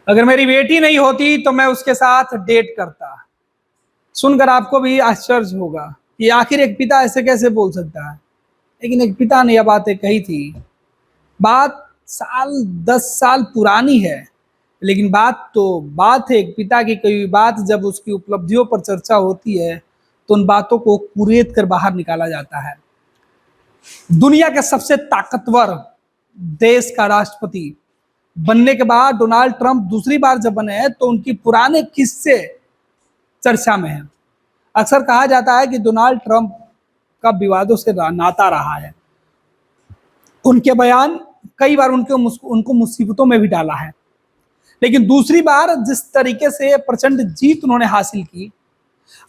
अगर मेरी बेटी नहीं होती तो मैं उसके साथ डेट करता। सुनकर आपको भी आश्चर्य होगा कि आखिर एक पिता ऐसे कैसे बोल सकता है, लेकिन एक पिता ने यह बातें कही थी। बात साल 10 साल पुरानी है, लेकिन बात है एक पिता की कही हुई बात। जब उसकी उपलब्धियों पर चर्चा होती है तो उन बातों को कुरेद कर बाहर निकाला जाता है। दुनिया के सबसे ताकतवर देश का राष्ट्रपति बनने के बाद डोनाल्ड ट्रंप दूसरी बार जब बने हैं तो उनकी पुराने किस्से चर्चा में है। अक्सर कहा जाता है कि डोनाल्ड ट्रंप का विवादों से नाता रहा है। उनके बयान कई बार उनको मुसीबतों में भी डाला है, लेकिन दूसरी बार जिस तरीके से प्रचंड जीत उन्होंने हासिल की,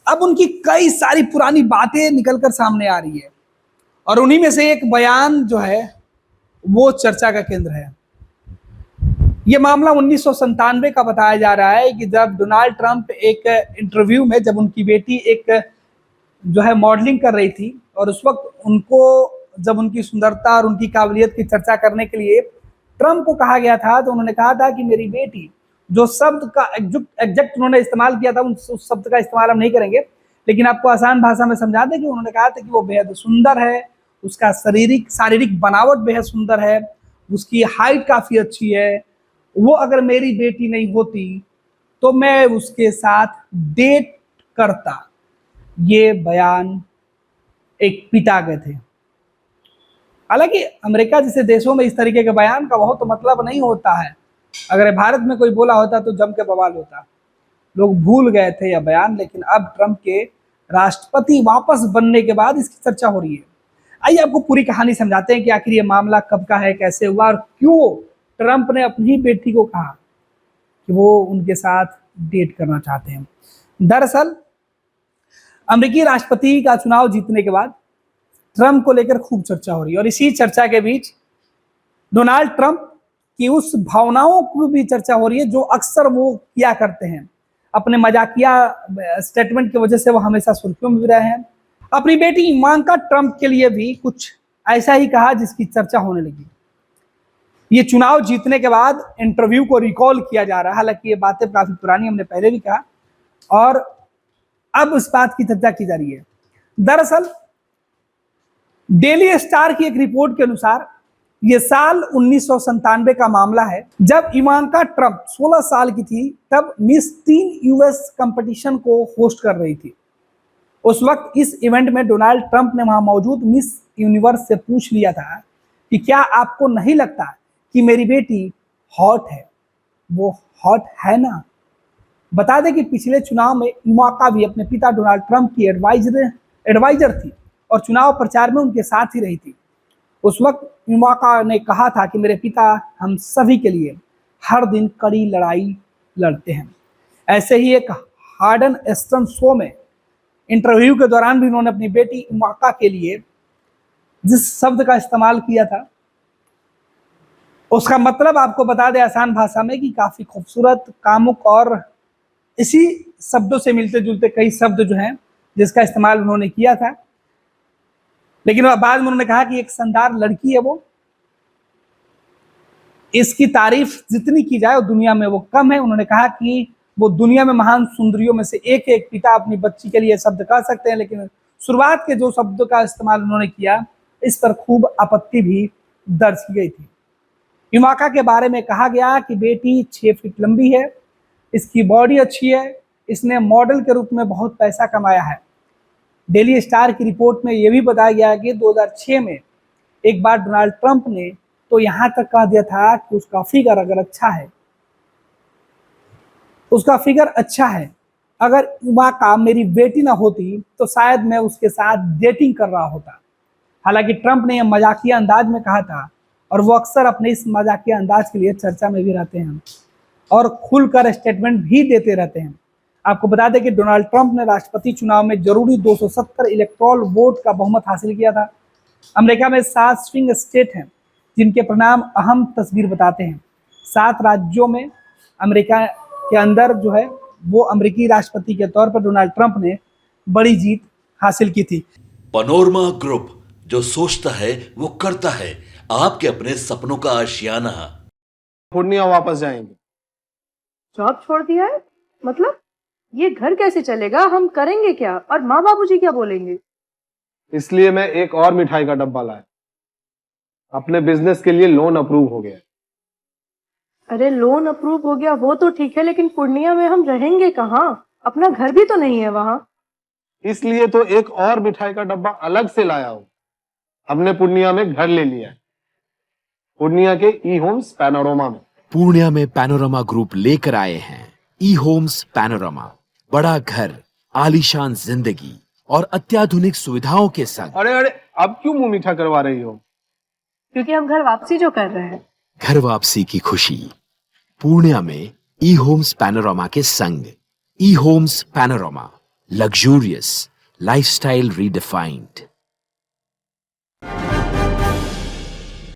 अब उनकी कई सारी पुरानी बातें निकलकर सामने आ रही है और उन्हीं में से एक बयान जो है वो चर्चा का केंद्र है। ये मामला 1997 का बताया जा रहा है कि जब डोनाल्ड ट्रंप एक इंटरव्यू में, जब उनकी बेटी एक जो है मॉडलिंग कर रही थी और उस वक्त उनको जब उनकी सुंदरता और उनकी काबिलियत की चर्चा करने के लिए ट्रंप को कहा गया था, तो उन्होंने कहा था कि मेरी बेटी, जो शब्द का एग्जैक्ट उन्होंने इस्तेमाल किया था, उस शब्द का इस्तेमाल हम नहीं करेंगे, लेकिन आपको आसान भाषा में समझा दें कि उन्होंने कहा था कि वो बेहद सुंदर है, उसका शारीरिक बनावट बेहद सुंदर है, उसकी हाइट काफ़ी अच्छी है। वो अगर मेरी बेटी नहीं होती तो मैं उसके साथ डेट करता। ये बयान एक पिता के थे। हालांकि अमेरिका जैसे देशों में इस तरीके के बयान का बहुत मतलब नहीं होता है। अगर भारत में कोई बोला होता तो जम के बवाल होता। लोग भूल गए थे यह बयान, लेकिन अब ट्रंप के राष्ट्रपति वापस बनने के बाद इसकी चर्चा हो रही है। आइए आपको पूरी कहानी समझाते हैं कि आखिर ये मामला कब का है, कैसे हुआ और क्यों ट्रंप ने अपनी बेटी को कहा कि वो उनके साथ डेट करना चाहते हैं। दरअसल अमेरिकी राष्ट्रपति का चुनाव जीतने के बाद ट्रंप को लेकर खूब चर्चा हो रही है और इसी चर्चा के बीच डोनाल्ड ट्रंप की उस भावनाओं की भी चर्चा हो रही है जो अक्सर वो किया करते हैं। अपने मजाकिया स्टेटमेंट की वजह से वो हमेशा सुर्खियों में भी रहे हैं। अपनी बेटी इवांका ट्रंप के लिए भी कुछ ऐसा ही कहा जिसकी चर्चा होने लगी। ये चुनाव जीतने के बाद इंटरव्यू को रिकॉल किया जा रहा है। हालांकि ये बातें काफी पुरानी, हमने पहले भी कहा, और अब इस बात की चर्चा की जा रही है। दरअसल डेली स्टार की एक रिपोर्ट के अनुसार यह साल 1997 का मामला है, जब इवांका ट्रंप 16 साल की थी। तब मिस टीन यूएस कंपटीशन को होस्ट कर रही थी। उस वक्त इस इवेंट में डोनाल्ड ट्रंप ने वहां मौजूद मिस यूनिवर्स से पूछ लिया था कि क्या आपको नहीं लगता कि मेरी बेटी हॉट है? वो हॉट है ना? बता दें कि पिछले चुनाव में इवांका भी अपने पिता डोनाल्ड ट्रंप की एडवाइजर थी और चुनाव प्रचार में उनके साथ ही रही थी। उस वक्त इवांका ने कहा था कि मेरे पिता हम सभी के लिए हर दिन कड़ी लड़ाई लड़ते हैं। ऐसे ही एक हार्डन एस्टन शो में इंटरव्यू के दौरान भी उन्होंने अपनी बेटी इवांका के लिए जिस शब्द का इस्तेमाल किया था, उसका मतलब आपको बता दें आसान भाषा में कि काफी खूबसूरत, कामुक और इसी शब्दों से मिलते जुलते कई शब्द जो हैं जिसका इस्तेमाल उन्होंने किया था। लेकिन बाद में उन्होंने कहा कि एक शानदार लड़की है वो, इसकी तारीफ जितनी की जाए दुनिया में वो कम है। उन्होंने कहा कि वो दुनिया में महान सुंदरियों में से एक पिता अपनी बच्ची के लिए शब्द कह सकते हैं, लेकिन शुरुआत के जो शब्दों का इस्तेमाल उन्होंने किया, इस पर खूब आपत्ति भी दर्ज की गई थी। इवांका के बारे में कहा गया कि बेटी 6 फीट लंबी है, इसकी बॉडी अच्छी है, इसने मॉडल के रूप में बहुत पैसा कमाया है। डेली स्टार की रिपोर्ट में यह भी बताया गया कि 2006 में एक बार डोनाल्ड ट्रंप ने तो यहां तक कह दिया था कि उसका फिगर अगर अच्छा है, उसका फिगर अच्छा है, अगर इवांका मेरी बेटी ना होती तो शायद मैं उसके साथ डेटिंग कर रहा होता। हालांकि ट्रंप ने यह मजाकिया अंदाज में कहा था और वो अक्सर अपने इस मजाकिया अंदाज के लिए चर्चा में भी रहते हैं और खुलकर स्टेटमेंट भी देते रहते हैं। आपको बता दें कि डोनाल्ड ट्रंप ने राष्ट्रपति चुनाव में जरूरी 270 इलेक्टोरल वोट का बहुमत हासिल किया था। अमेरिका में 7 स्विंग स्टेट हैं जिनके परिणाम अहम तस्वीर बताते हैं। 7 राज्यों में अमेरिका के अंदर जो है वो अमेरिकी राष्ट्रपति के तौर पर डोनाल्ड ट्रंप ने बड़ी जीत हासिल की थी। पनोरमा ग्रुप, जो सोचता है वो करता है। आपके अपने सपनों का आशियाना। पूर्णिया वापस जाएंगे। जॉब छोड़ दिया है? मतलब ये घर कैसे चलेगा? हम करेंगे क्या? और माँ बाबूजी क्या बोलेंगे? इसलिए मैं एक और मिठाई का डब्बा लाया। अपने बिजनेस के लिए लोन अप्रूव हो गया है। अरे लोन अप्रूव हो गया वो तो ठीक है, लेकिन पूर्णिया में हम रहेंगे कहाँ? अपना घर भी तो नहीं है वहां। इसलिए तो एक और मिठाई का डब्बा अलग से लाया हूं। हमने पूर्णिया में घर ले लिया है, पूर्णिया के ई होम्स पैनोरमा में। पूर्णिया में पैनोरमा ग्रुप लेकर आए हैं ई होम्स पैनोरमा। बड़ा घर, आलीशान जिंदगी और अत्याधुनिक सुविधाओं के संग। अरे अरे, अब क्यों मुंह मीठा करवा रही हो? क्योंकि हम घर वापसी जो कर रहे हैं। घर वापसी की खुशी पूर्णिया में ई होम्स पैनोरमा के संग। E homes panorama, luxurious lifestyle redefined.